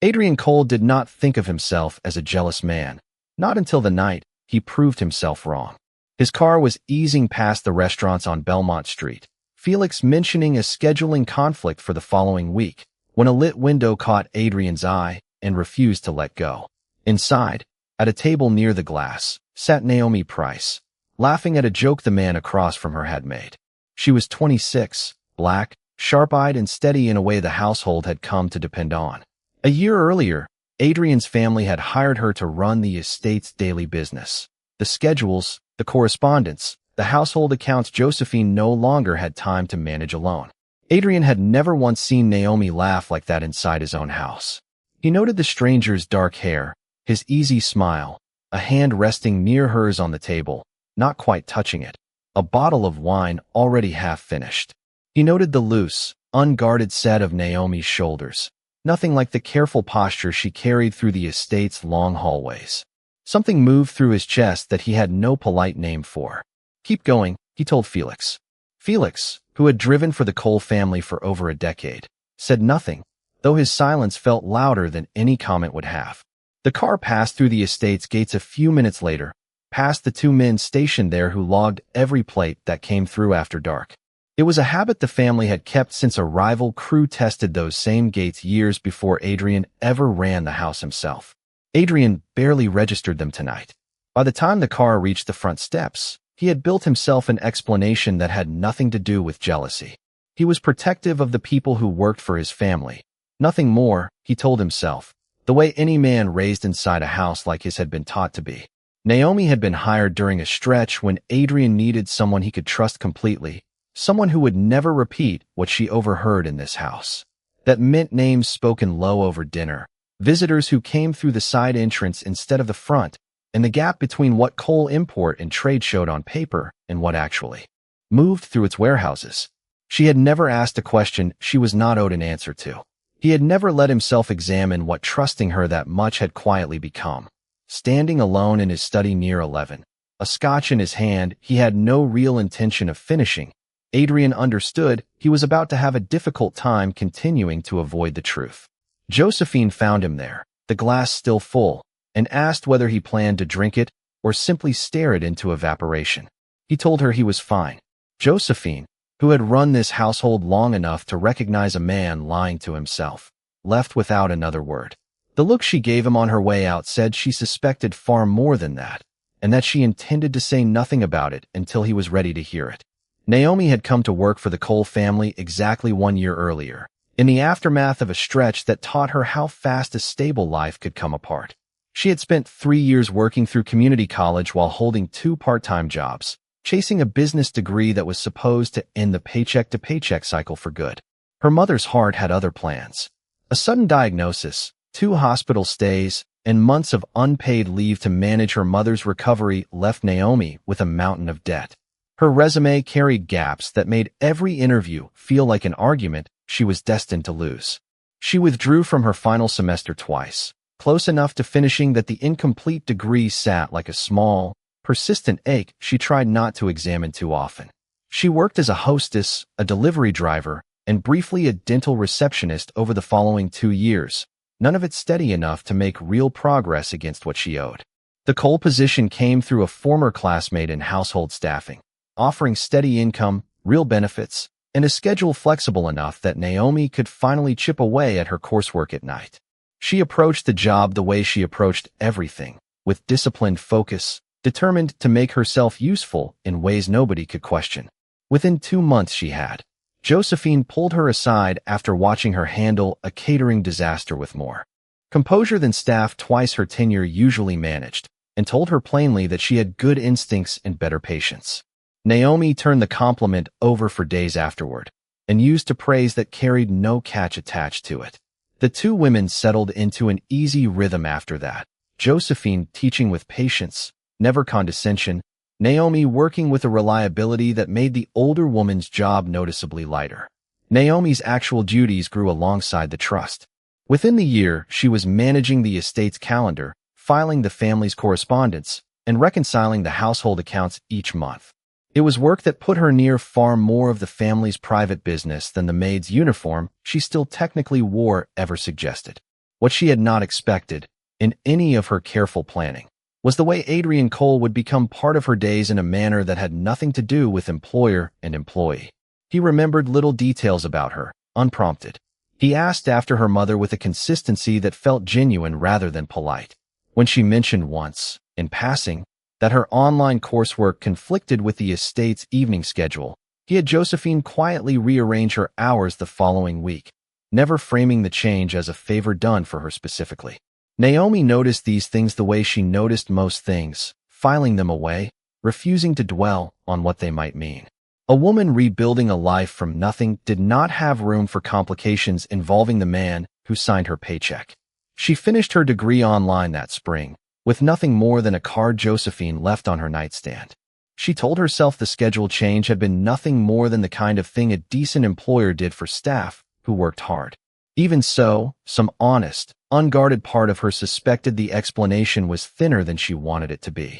Adrian Cole did not think of himself as a jealous man, not until the night he proved himself wrong. His car was easing past the restaurants on Belmont Street, Felix mentioning a scheduling conflict for the following week, when a lit window caught Adrian's eye and refused to let go. Inside, at a table near the glass, sat Naomi Price, laughing at a joke the man across from her had made. She was 26, black, sharp-eyed and steady in a way the household had come to depend on. A year earlier, Adrian's family had hired her to run the estate's daily business. The schedules, the correspondence, the household accounts Josephine no longer had time to manage alone. Adrian had never once seen Naomi laugh like that inside his own house. He noted the stranger's dark hair, his easy smile, a hand resting near hers on the table, not quite touching it, a bottle of wine already half finished. He noted the loose, unguarded set of Naomi's shoulders, nothing like the careful posture she carried through the estate's long hallways. Something moved through his chest that he had no polite name for. "Keep going," he told Felix. Felix, who had driven for the Cole family for over a decade, said nothing, though his silence felt louder than any comment would have. The car passed through the estate's gates a few minutes later, past the two men stationed there who logged every plate that came through after dark. It was a habit the family had kept since a rival crew tested those same gates years before Adrian ever ran the house himself. Adrian barely registered them tonight. By the time the car reached the front steps, he had built himself an explanation that had nothing to do with jealousy. He was protective of the people who worked for his family. Nothing more, he told himself, the way any man raised inside a house like his had been taught to be. Naomi had been hired during a stretch when Adrian needed someone he could trust completely, someone who would never repeat what she overheard in this house. That meant names spoken low over dinner, visitors who came through the side entrance instead of the front, and the gap between what Cole import and trade showed on paper and what actually moved through its warehouses. She had never asked a question she was not owed an answer to. He had never let himself examine what trusting her that much had quietly become. Standing alone in his study near 11, a scotch in his hand he had no real intention of finishing, Adrian understood he was about to have a difficult time continuing to avoid the truth. Josephine found him there, the glass still full, and asked whether he planned to drink it or simply stare it into evaporation. He told her he was fine. Josephine, who had run this household long enough to recognize a man lying to himself, left without another word. The look she gave him on her way out said she suspected far more than that, and that she intended to say nothing about it until he was ready to hear it. Naomi had come to work for the Cole family exactly 1 year earlier, in the aftermath of a stretch that taught her how fast a stable life could come apart. She had spent 3 years working through community college while holding 2 part-time jobs, chasing a business degree that was supposed to end the paycheck-to-paycheck cycle for good. Her mother's heart had other plans. A sudden diagnosis, 2 hospital stays, and months of unpaid leave to manage her mother's recovery left Naomi with a mountain of debt. Her resume carried gaps that made every interview feel like an argument she was destined to lose. She withdrew from her final semester twice, close enough to finishing that the incomplete degree sat like a small, persistent ache she tried not to examine too often. She worked as a hostess, a delivery driver, and briefly a dental receptionist over the following 2 years, none of it steady enough to make real progress against what she owed. The Cole position came through a former classmate in household staffing, offering steady income, real benefits, and a schedule flexible enough that Naomi could finally chip away at her coursework at night. She approached the job the way she approached everything, with disciplined focus, determined to make herself useful in ways nobody could question. Within 2 months she had. Josephine pulled her aside after watching her handle a catering disaster with more composure than staff twice her tenure usually managed, and told her plainly that she had good instincts and better patience. Naomi turned the compliment over for days afterward, and used a praise that carried no catch attached to it. The 2 women settled into an easy rhythm after that, Josephine teaching with patience, never condescension, Naomi working with a reliability that made the older woman's job noticeably lighter. Naomi's actual duties grew alongside the trust. Within the year, she was managing the estate's calendar, filing the family's correspondence, and reconciling the household accounts each month. It was work that put her near far more of the family's private business than the maid's uniform she still technically wore ever suggested. What she had not expected, in any of her careful planning, was the way Adrian Cole would become part of her days in a manner that had nothing to do with employer and employee. He remembered little details about her, unprompted. He asked after her mother with a consistency that felt genuine rather than polite. When she mentioned once, in passing, that her online coursework conflicted with the estate's evening schedule, he had Josephine quietly rearrange her hours the following week, never framing the change as a favor done for her specifically. Naomi noticed these things the way she noticed most things, filing them away, refusing to dwell on what they might mean. A woman rebuilding a life from nothing did not have room for complications involving the man who signed her paycheck. She finished her degree online that spring, with nothing more than a card Josephine left on her nightstand. She told herself the schedule change had been nothing more than the kind of thing a decent employer did for staff who worked hard. Even so, some honest, unguarded part of her suspected the explanation was thinner than she wanted it to be.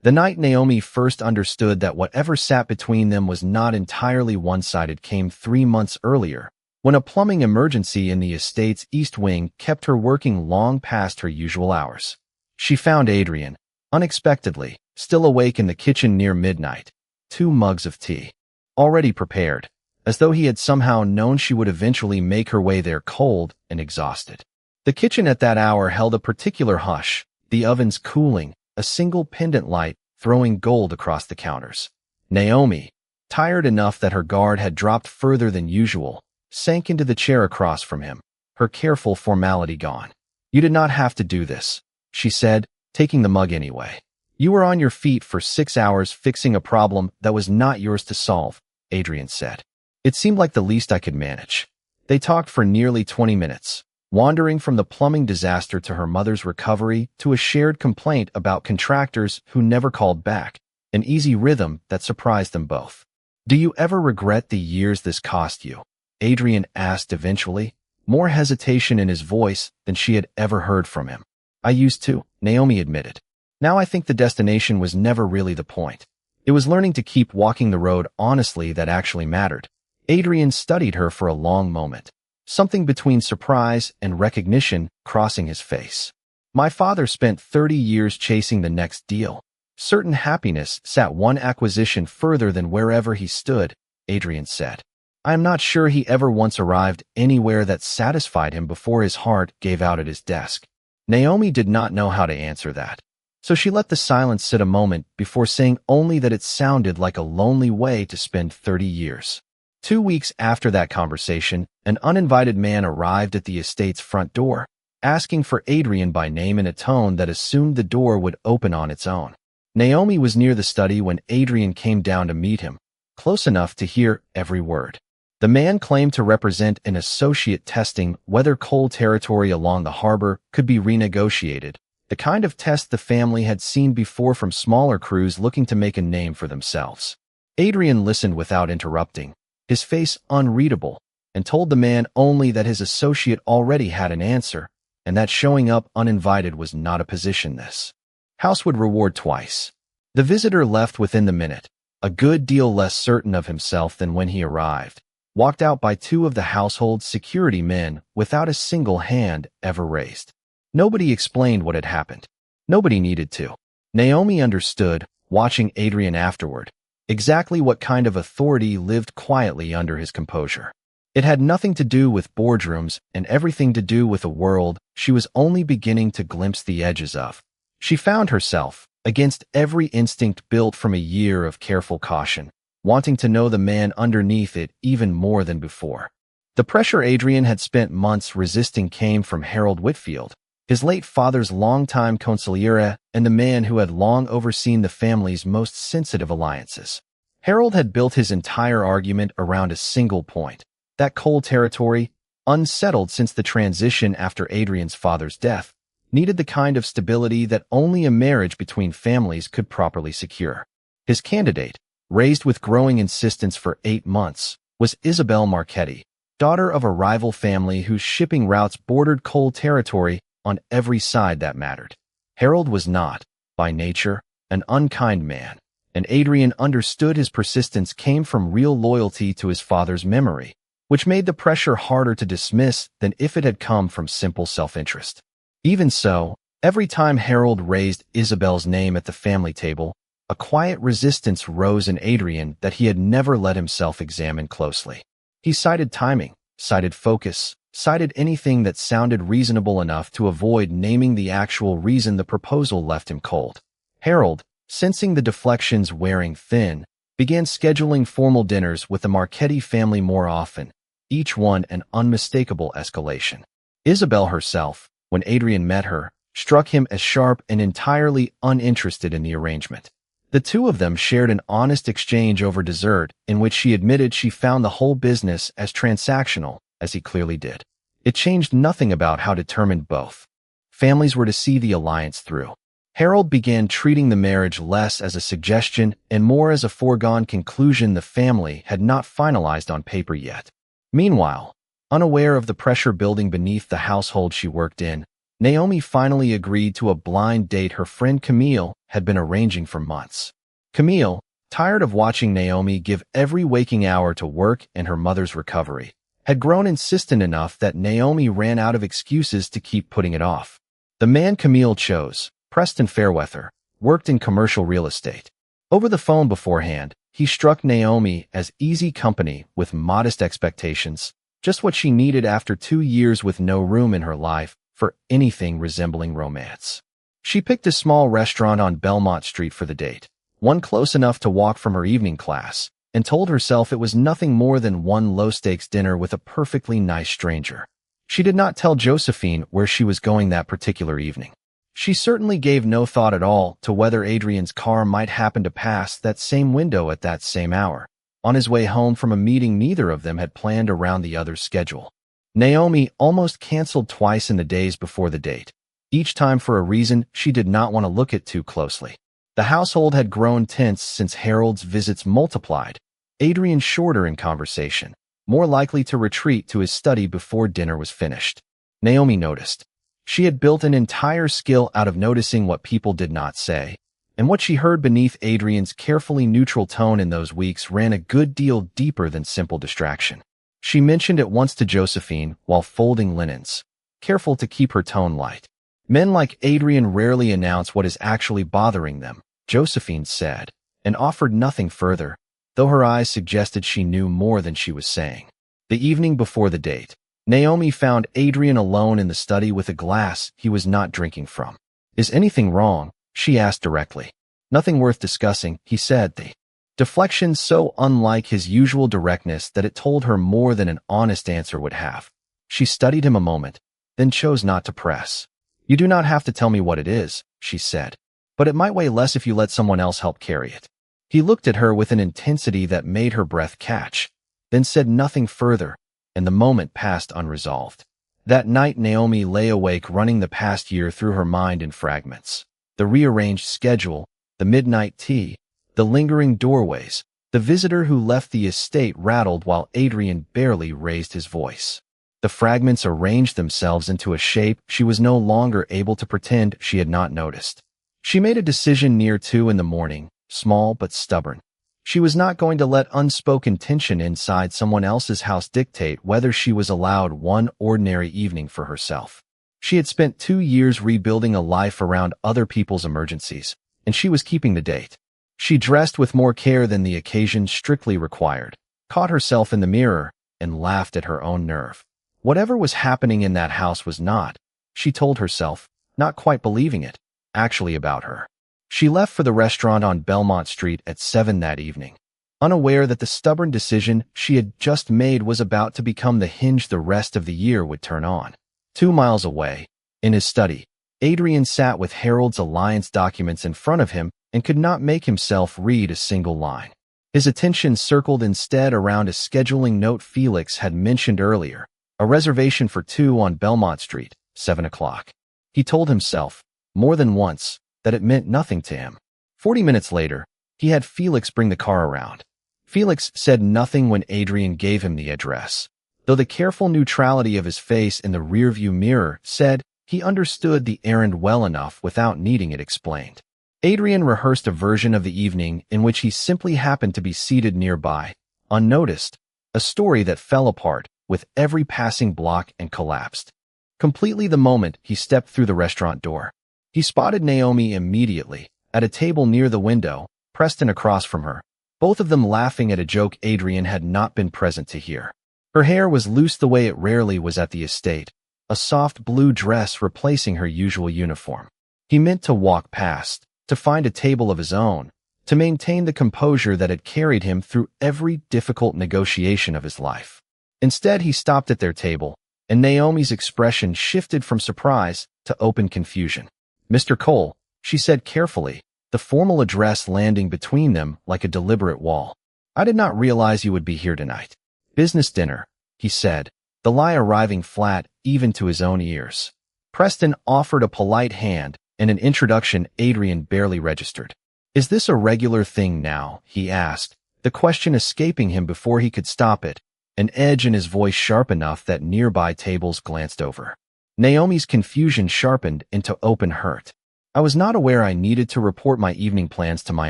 The night Naomi first understood that whatever sat between them was not entirely one-sided came 3 months earlier, when a plumbing emergency in the estate's east wing kept her working long past her usual hours. She found Adrian, unexpectedly, still awake in the kitchen near midnight, 2 mugs of tea, already prepared, as though he had somehow known she would eventually make her way there cold and exhausted. The kitchen at that hour held a particular hush, the ovens cooling, a single pendant light throwing gold across the counters. Naomi, tired enough that her guard had dropped further than usual, sank into the chair across from him, her careful formality gone. "You did not have to do this," she said, taking the mug anyway. "You were on your feet for 6 hours fixing a problem that was not yours to solve," Adrian said. "It seemed like the least I could manage." They talked for nearly 20 minutes, wandering from the plumbing disaster to her mother's recovery to a shared complaint about contractors who never called back, an easy rhythm that surprised them both. "Do you ever regret the years this cost you?" Adrian asked eventually, more hesitation in his voice than she had ever heard from him. "I used to," Naomi admitted. "Now I think the destination was never really the point. It was learning to keep walking the road honestly that actually mattered." Adrian studied her for a long moment, something between surprise and recognition crossing his face. "My father spent 30 years chasing the next deal. Certain happiness sat one acquisition further than wherever he stood," Adrian said. "I am not sure he ever once arrived anywhere that satisfied him before his heart gave out at his desk." Naomi did not know how to answer that, so she let the silence sit a moment before saying only that it sounded like a lonely way to spend 30 years. 2 weeks after that conversation, an uninvited man arrived at the estate's front door, asking for Adrian by name in a tone that assumed the door would open on its own. Naomi was near the study when Adrian came down to meet him, close enough to hear every word. The man claimed to represent an associate testing whether coal territory along the harbor could be renegotiated, the kind of test the family had seen before from smaller crews looking to make a name for themselves. Adrian listened without interrupting, his face unreadable, and told the man only that his associate already had an answer, and that showing up uninvited was not a position this house would reward twice. The visitor left within the minute, a good deal less certain of himself than when he arrived, walked out by 2 of the household's security men without a single hand ever raised. Nobody explained what had happened. Nobody needed to. Naomi understood, watching Adrian afterward, exactly what kind of authority lived quietly under his composure. It had nothing to do with boardrooms and everything to do with a world she was only beginning to glimpse the edges of. She found herself, against every instinct built from a year of careful caution, wanting to know the man underneath it even more than before. The pressure Adrian had spent months resisting came from Harold Whitfield, his late father's longtime consigliere and the man who had long overseen the family's most sensitive alliances. Harold had built his entire argument around a single point: that coal territory, unsettled since the transition after Adrian's father's death, needed the kind of stability that only a marriage between families could properly secure. His candidate, raised with growing insistence for 8 months, was Isabel Marchetti, daughter of a rival family whose shipping routes bordered coal territory on every side that mattered. Harold was not, by nature, an unkind man, and Adrian understood his persistence came from real loyalty to his father's memory, which made the pressure harder to dismiss than if it had come from simple self-interest. Even so, every time Harold raised Isabel's name at the family table, a quiet resistance rose in Adrian that he had never let himself examine closely. He cited timing, cited focus, cited anything that sounded reasonable enough to avoid naming the actual reason the proposal left him cold. Harold, sensing the deflections wearing thin, began scheduling formal dinners with the Marchetti family more often, each one an unmistakable escalation. Isabel herself, when Adrian met her, struck him as sharp and entirely uninterested in the arrangement. The two of them shared an honest exchange over dessert in which she admitted she found the whole business as transactional as he clearly did. It changed nothing about how determined both families were to see the alliance through. Harold began treating the marriage less as a suggestion and more as a foregone conclusion the family had not finalized on paper yet. Meanwhile, unaware of the pressure building beneath the household she worked in, Naomi finally agreed to a blind date her friend Camille had been arranging for months. Camille, tired of watching Naomi give every waking hour to work and her mother's recovery, had grown insistent enough that Naomi ran out of excuses to keep putting it off. The man Camille chose, Preston Fairweather, worked in commercial real estate. Over the phone beforehand, he struck Naomi as easy company with modest expectations, just what she needed after 2 years with no room in her life for anything resembling romance. She picked a small restaurant on Belmont Street for the date, one close enough to walk from her evening class, and told herself it was nothing more than one low-stakes dinner with a perfectly nice stranger. She did not tell Josephine where she was going that particular evening. She certainly gave no thought at all to whether Adrian's car might happen to pass that same window at that same hour, on his way home from a meeting neither of them had planned around the other's schedule. Naomi almost canceled twice in the days before the date, each time for a reason she did not want to look at too closely. The household had grown tense since Harold's visits multiplied, Adrian shorter in conversation, more likely to retreat to his study before dinner was finished. Naomi noticed. She had built an entire skill out of noticing what people did not say, and what she heard beneath Adrian's carefully neutral tone in those weeks ran a good deal deeper than simple distraction. She mentioned it once to Josephine while folding linens, careful to keep her tone light. Men like Adrian rarely announce what is actually bothering them, Josephine said, and offered nothing further, though her eyes suggested she knew more than she was saying. The evening before the date, Naomi found Adrian alone in the study with a glass he was not drinking from. "Is anything wrong?" she asked directly. "Nothing worth discussing," he said, the deflection so unlike his usual directness that it told her more than an honest answer would have. She studied him a moment, then chose not to press. "You do not have to tell me what it is," she said, "but it might weigh less if you let someone else help carry it." He looked at her with an intensity that made her breath catch, then said nothing further, and the moment passed unresolved. That night Naomi lay awake running the past year through her mind in fragments. The rearranged schedule, the midnight tea, the lingering doorways, the visitor who left the estate rattled while Adrian barely raised his voice. The fragments arranged themselves into a shape she was no longer able to pretend she had not noticed. She made a decision near 2 in the morning, small but stubborn. She was not going to let unspoken tension inside someone else's house dictate whether she was allowed one ordinary evening for herself. She had spent 2 years rebuilding a life around other people's emergencies, and she was keeping the date. She dressed with more care than the occasion strictly required, caught herself in the mirror, and laughed at her own nerve. Whatever was happening in that house was not, she told herself, not quite believing it, actually about her. She left for the restaurant on Belmont Street at 7 that evening, unaware that the stubborn decision she had just made was about to become the hinge the rest of the year would turn on. 2 miles away, in his study, Adrian sat with Harold's alliance documents in front of him and could not make himself read a single line. His attention circled instead around a scheduling note Felix had mentioned earlier, a reservation for 2 on Belmont Street, 7 o'clock. He told himself, more than once, that it meant nothing to him. 40 minutes later, he had Felix bring the car around. Felix said nothing when Adrian gave him the address, though the careful neutrality of his face in the rearview mirror said he understood the errand well enough without needing it explained. Adrian rehearsed a version of the evening in which he simply happened to be seated nearby, unnoticed, a story that fell apart with every passing block and collapsed. Completely the moment he stepped through the restaurant door. He spotted Naomi immediately, at a table near the window, Preston across from her, both of them laughing at a joke Adrian had not been present to hear. Her hair was loose the way it rarely was at the estate, a soft blue dress replacing her usual uniform. He meant to walk past, to find a table of his own, to maintain the composure that had carried him through every difficult negotiation of his life. Instead, he stopped at their table, and Naomi's expression shifted from surprise to open confusion. "Mr. Cole," she said carefully, the formal address landing between them like a deliberate wall. "I did not realize you would be here tonight." "Business dinner," he said, the lie arriving flat even to his own ears. Preston offered a polite hand and an introduction Adrian barely registered. "Is this a regular thing now?" he asked, the question escaping him before he could stop it, an edge in his voice sharp enough that nearby tables glanced over. Naomi's confusion sharpened into open hurt. "I was not aware I needed to report my evening plans to my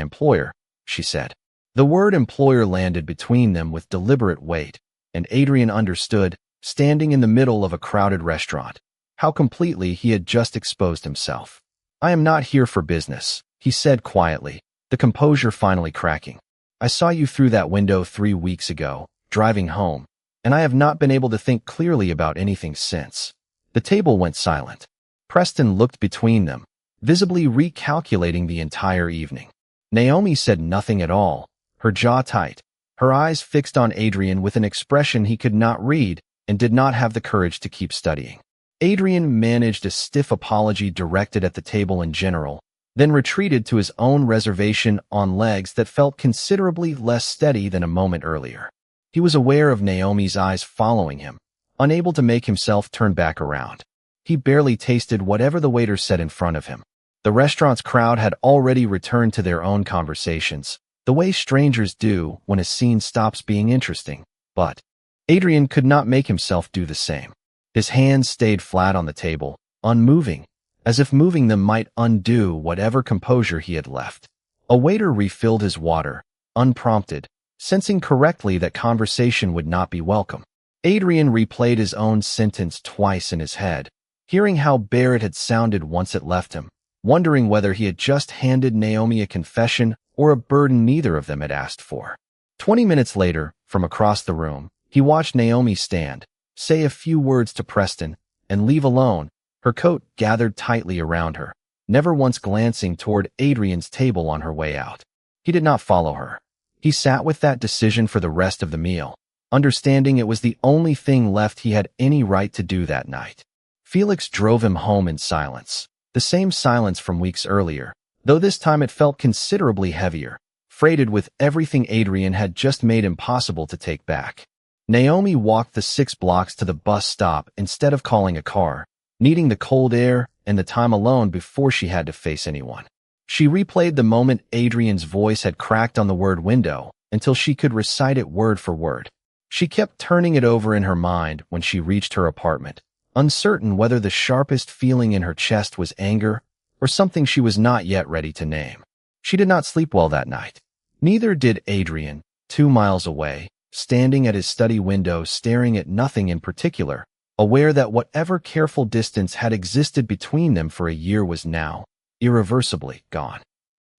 employer," she said. The word employer landed between them with deliberate weight, and Adrian understood, standing in the middle of a crowded restaurant, how completely he had just exposed himself. "I am not here for business," he said quietly, the composure finally cracking. "I saw you through that window 3 weeks ago, driving home, and I have not been able to think clearly about anything since." The table went silent. Preston looked between them, visibly recalculating the entire evening. Naomi said nothing at all, her jaw tight, her eyes fixed on Adrian with an expression he could not read and did not have the courage to keep studying. Adrian managed a stiff apology directed at the table in general, then retreated to his own reservation on legs that felt considerably less steady than a moment earlier. He was aware of Naomi's eyes following him, unable to make himself turn back around. He barely tasted whatever the waiter set in front of him. The restaurant's crowd had already returned to their own conversations, the way strangers do when a scene stops being interesting. But Adrian could not make himself do the same. His hands stayed flat on the table, unmoving, as if moving them might undo whatever composure he had left. A waiter refilled his water, unprompted, sensing correctly that conversation would not be welcome. Adrian replayed his own sentence twice in his head, hearing how bare it had sounded once it left him, wondering whether he had just handed Naomi a confession or a burden neither of them had asked for. 20 minutes later, from across the room, he watched Naomi stand, say a few words to Preston, and leave alone, her coat gathered tightly around her, never once glancing toward Adrian's table on her way out. He did not follow her. He sat with that decision for the rest of the meal, understanding it was the only thing left he had any right to do that night. Felix drove him home in silence, the same silence from weeks earlier, though this time it felt considerably heavier, freighted with everything Adrian had just made impossible to take back. Naomi walked the 6 blocks to the bus stop instead of calling a car, needing the cold air and the time alone before she had to face anyone. She replayed the moment Adrian's voice had cracked on the word window until she could recite it word for word. She kept turning it over in her mind when she reached her apartment, uncertain whether the sharpest feeling in her chest was anger or something she was not yet ready to name. She did not sleep well that night. Neither did Adrian, 2 miles away, standing at his study window staring at nothing in particular, aware that whatever careful distance had existed between them for a year was now irreversibly gone.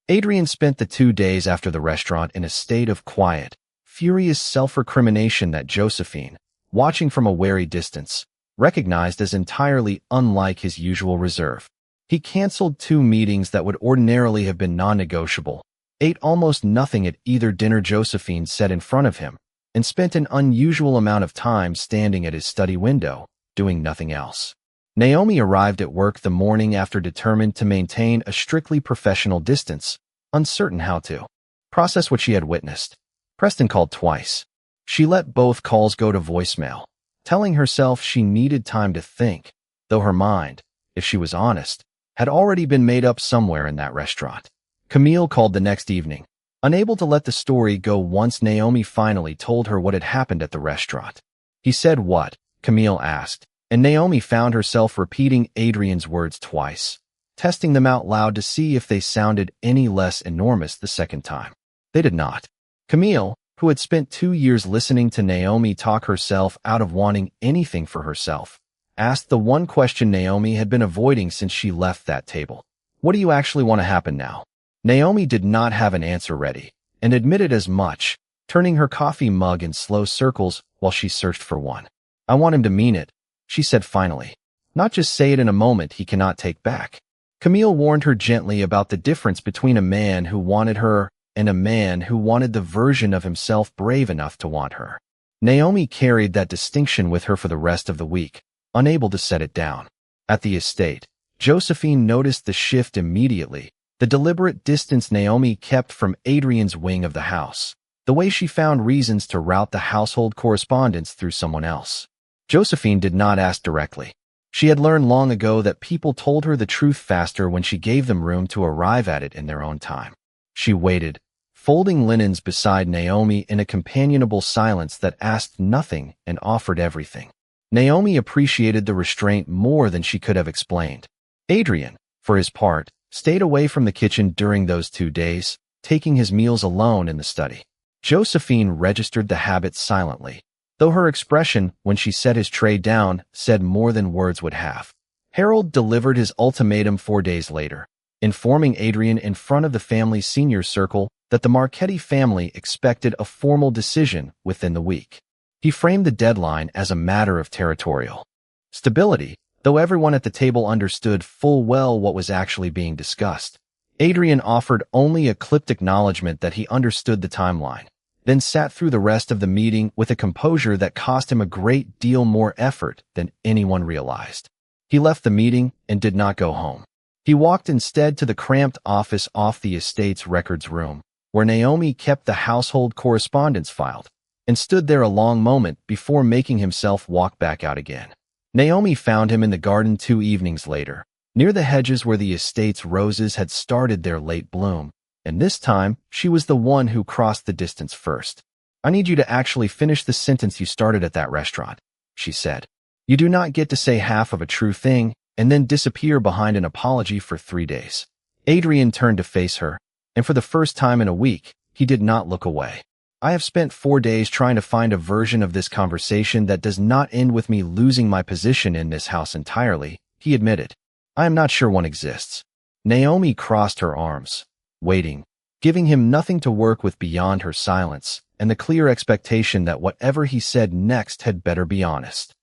Adrian spent the 2 days after the restaurant in a state of quiet, furious self-recrimination that Josephine, watching from a wary distance, recognized as entirely unlike his usual reserve. He canceled 2 meetings that would ordinarily have been non-negotiable, ate almost nothing at either dinner Josephine set in front of him, and spent an unusual amount of time standing at his study window, doing nothing else. Naomi arrived at work the morning after, determined to maintain a strictly professional distance, uncertain how to process what she had witnessed. Preston called twice. She let both calls go to voicemail, telling herself she needed time to think, though her mind, if she was honest, had already been made up somewhere in that restaurant. Camille called the next evening, unable to let the story go once Naomi finally told her what had happened at the restaurant. "He said what?" Camille asked, and Naomi found herself repeating Adrian's words twice, testing them out loud to see if they sounded any less enormous the second time. They did not. Camille, who had spent 2 years listening to Naomi talk herself out of wanting anything for herself, asked the one question Naomi had been avoiding since she left that table. What do you actually want to happen now? Naomi did not have an answer ready, and admitted as much, turning her coffee mug in slow circles while she searched for one. I want him to mean it, she said finally. Not just say it in a moment he cannot take back. Camille warned her gently about the difference between a man who wanted her and a man who wanted the version of himself brave enough to want her. Naomi carried that distinction with her for the rest of the week, unable to set it down. At the estate, Josephine noticed the shift immediately, the deliberate distance Naomi kept from Adrian's wing of the house, the way she found reasons to route the household correspondence through someone else. Josephine did not ask directly. She had learned long ago that people told her the truth faster when she gave them room to arrive at it in their own time. She waited, folding linens beside Naomi in a companionable silence that asked nothing and offered everything. Naomi appreciated the restraint more than she could have explained. Adrian, for his part, stayed away from the kitchen during those 2 days, taking his meals alone in the study. Josephine registered the habit silently, though her expression when she set his tray down said more than words would have. Harold delivered his ultimatum 4 days later, informing Adrian in front of the family's senior circle that the Marchetti family expected a formal decision within the week. He framed the deadline as a matter of territorial stability, though everyone at the table understood full well what was actually being discussed. Adrian offered only a clipped acknowledgement that he understood the timeline, then sat through the rest of the meeting with a composure that cost him a great deal more effort than anyone realized. He left the meeting and did not go home. He walked instead to the cramped office off the estate's records room, where Naomi kept the household correspondence filed, and stood there a long moment before making himself walk back out again. Naomi found him in the garden 2 evenings later, near the hedges where the estate's roses had started their late bloom, and this time she was the one who crossed the distance first. I need you to actually finish the sentence you started at that restaurant, she said. You do not get to say half of a true thing and then disappear behind an apology for 3 days. Adrian turned to face her, and for the first time in a week, he did not look away. I have spent 4 days trying to find a version of this conversation that does not end with me losing my position in this house entirely, he admitted. I am not sure one exists. Naomi crossed her arms, waiting, giving him nothing to work with beyond her silence and the clear expectation that whatever he said next had better be honest.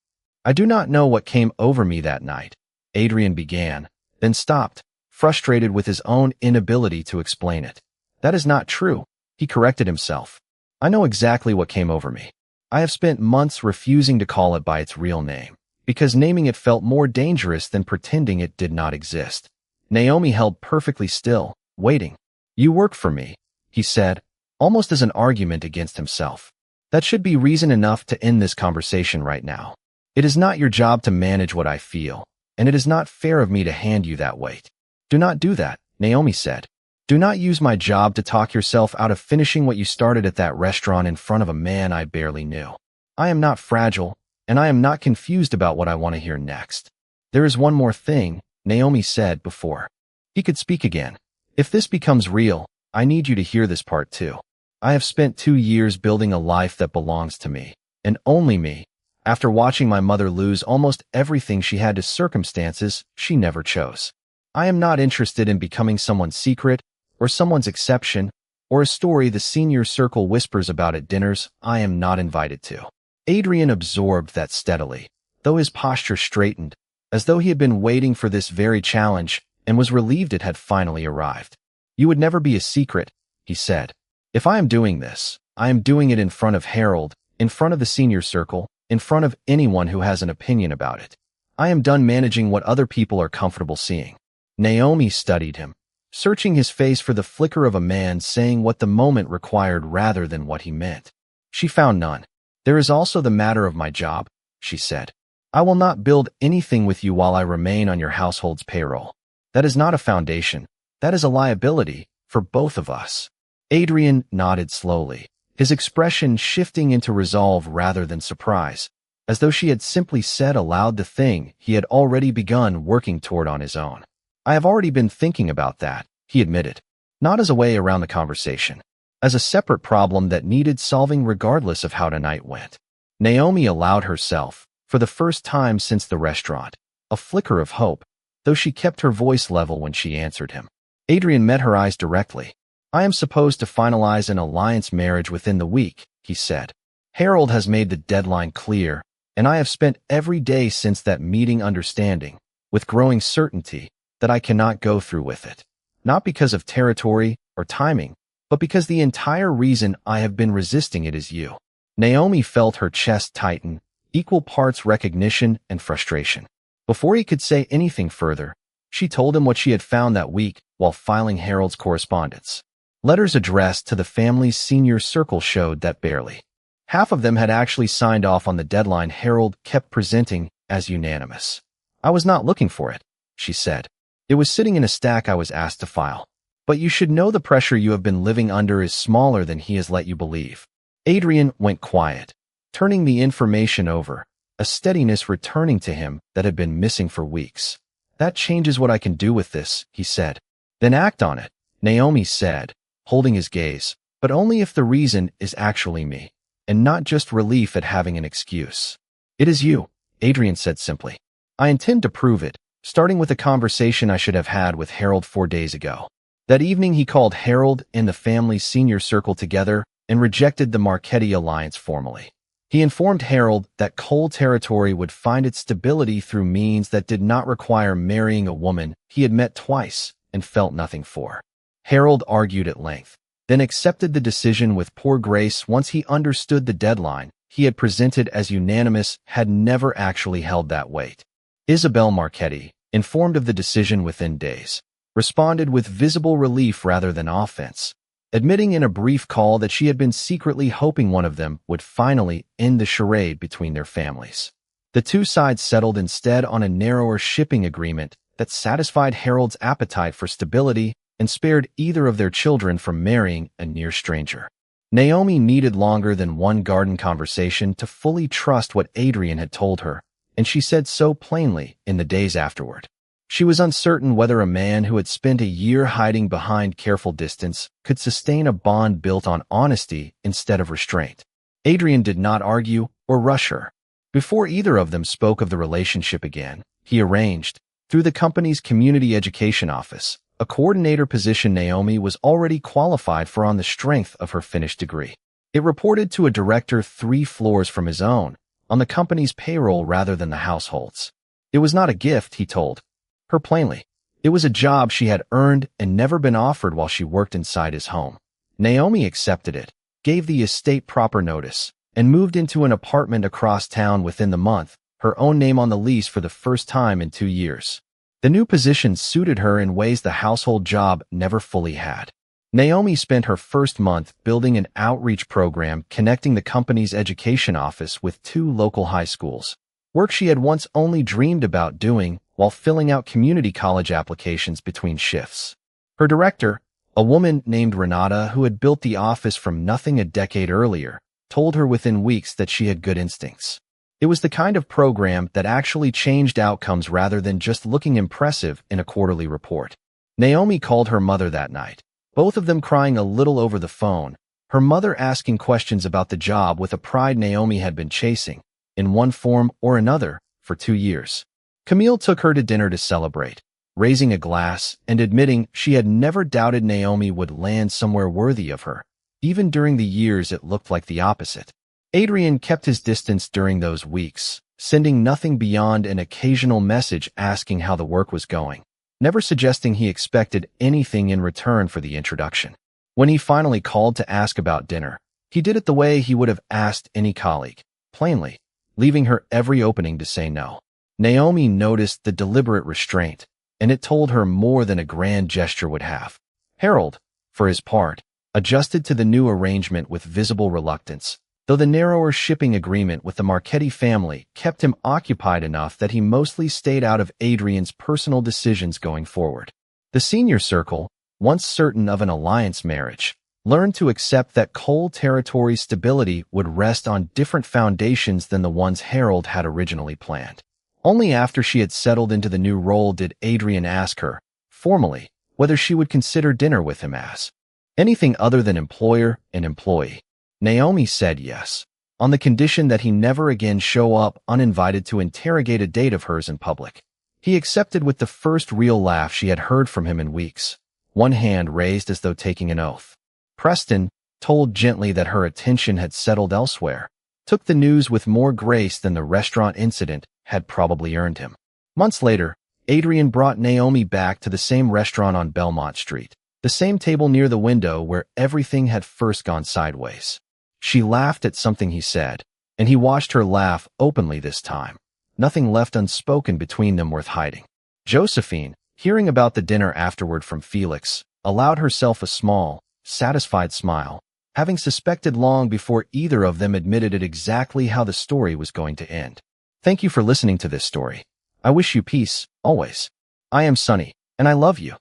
I do not know what came over me that night, Adrian began, then stopped, frustrated with his own inability to explain it. That is not true, he corrected himself. I know exactly what came over me. I have spent months refusing to call it by its real name, because naming it felt more dangerous than pretending it did not exist. Naomi held perfectly still, waiting. You work for me, he said, almost as an argument against himself. That should be reason enough to end this conversation right now. It is not your job to manage what I feel, and it is not fair of me to hand you that weight. Do not do that, Naomi said. Do not use my job to talk yourself out of finishing what you started at that restaurant in front of a man I barely knew. I am not fragile, and I am not confused about what I want to hear next. There is one more thing, Naomi said before he could speak again. If this becomes real, I need you to hear this part too. I have spent 2 years building a life that belongs to me, and only me, after watching my mother lose almost everything she had to circumstances she never chose. I am not interested in becoming someone's secret, or someone's exception, or a story the senior circle whispers about at dinners I am not invited to. Adrian absorbed that steadily, though his posture straightened, as though he had been waiting for this very challenge and was relieved it had finally arrived. You would never be a secret, he said. If I am doing this, I am doing it in front of Harold, in front of the senior circle, in front of anyone who has an opinion about it. I am done managing what other people are comfortable seeing. Naomi studied him, searching his face for the flicker of a man saying what the moment required rather than what he meant. She found none. There is also the matter of my job, she said. I will not build anything with you while I remain on your household's payroll. That is not a foundation. That is a liability for both of us. Adrian nodded slowly, his expression shifting into resolve rather than surprise, as though she had simply said aloud the thing he had already begun working toward on his own. I have already been thinking about that, he admitted, not as a way around the conversation. as a separate problem that needed solving regardless of how tonight went. Naomi allowed herself, for the first time since the restaurant, a flicker of hope, though she kept her voice level when she answered him. Adrian met her eyes directly. "I am supposed to finalize an alliance marriage within the week," he said. "Harold has made the deadline clear, and I have spent every day since that meeting understanding, with growing certainty, that I cannot go through with it. Not because of territory or timing, but because the entire reason I have been resisting it is you." Naomi felt her chest tighten, equal parts recognition and frustration. Before he could say anything further, she told him what she had found that week while filing Harold's correspondence. Letters addressed to the family's senior circle showed that barely half of them had actually signed off on the deadline Harold kept presenting as unanimous. "I was not looking for it," she said. "It was sitting in a stack I was asked to file. But you should know the pressure you have been living under is smaller than he has let you believe." Adrian went quiet, turning the information over, a steadiness returning to him that had been missing for weeks. "That changes what I can do with this," he said. "Then act on it," Naomi said, holding his gaze, "but only if the reason is actually me, and not just relief at having an excuse." "It is you," Adrian said simply. "I intend to prove it, starting with a conversation I should have had with Harold 4 days ago." That evening he called Harold and the family's senior circle together and rejected the Marchetti alliance formally. He informed Harold that Cole territory would find its stability through means that did not require marrying a woman he had met twice and felt nothing for. Harold argued at length, then accepted the decision with poor grace once he understood the deadline he had presented as unanimous had never actually held that weight. Isabel Marchetti, informed of the decision within days, responded with visible relief rather than offense, admitting in a brief call that she had been secretly hoping one of them would finally end the charade between their families. The two sides settled instead on a narrower shipping agreement that satisfied Harold's appetite for stability and spared either of their children from marrying a near stranger. Naomi needed longer than one garden conversation to fully trust what Adrian had told her, and she said so plainly in the days afterward. She was uncertain whether a man who had spent a year hiding behind careful distance could sustain a bond built on honesty instead of restraint. Adrian did not argue or rush her. Before either of them spoke of the relationship again, he arranged, through the company's community education office, a coordinator position Naomi was already qualified for on the strength of her finished degree. It reported to a director 3 floors from his own, on the company's payroll rather than the household's. It was not a gift, he told her plainly. It was a job she had earned and never been offered while she worked inside his home. Naomi accepted it, gave the estate proper notice, and moved into an apartment across town within the month, her own name on the lease for the first time in 2 years. The new position suited her in ways the household job never fully had. Naomi spent her first month building an outreach program connecting the company's education office with 2 local high schools, work she had once only dreamed about doing while filling out community college applications between shifts. Her director, a woman named Renata who had built the office from nothing a decade earlier, told her within weeks that she had good instincts. It was the kind of program that actually changed outcomes rather than just looking impressive in a quarterly report. Naomi called her mother that night, both of them crying a little over the phone, her mother asking questions about the job with a pride Naomi had been chasing, in one form or another, for 2 years. Camille took her to dinner to celebrate, raising a glass and admitting she had never doubted Naomi would land somewhere worthy of her, even during the years it looked like the opposite. Adrian kept his distance during those weeks, sending nothing beyond an occasional message asking how the work was going, never suggesting he expected anything in return for the introduction. When he finally called to ask about dinner, he did it the way he would have asked any colleague, plainly, leaving her every opening to say no. Naomi noticed the deliberate restraint, and it told her more than a grand gesture would have. Harold, for his part, adjusted to the new arrangement with visible reluctance, though the narrower shipping agreement with the Marchetti family kept him occupied enough that he mostly stayed out of Adrian's personal decisions going forward. The senior circle, once certain of an alliance marriage, learned to accept that Cole territory's stability would rest on different foundations than the ones Harold had originally planned. Only after she had settled into the new role did Adrian ask her, formally, whether she would consider dinner with him as Anything other than employer and employee. Naomi said yes, on the condition that he never again show up uninvited to interrogate a date of hers in public. He accepted with the first real laugh she had heard from him in weeks, one hand raised as though taking an oath. Preston, told gently that her attention had settled elsewhere, took the news with more grace than the restaurant incident had probably earned him. Months later, Adrian brought Naomi back to the same restaurant on Belmont Street, the same table near the window where everything had first gone sideways. She laughed at something he said, and he watched her laugh openly this time. Nothing left unspoken between them worth hiding. Josephine, hearing about the dinner afterward from Felix, allowed herself a small, satisfied smile, having suspected long before either of them admitted it exactly how the story was going to end. Thank you for listening to this story. I wish you peace, always. I am Sunny, and I love you.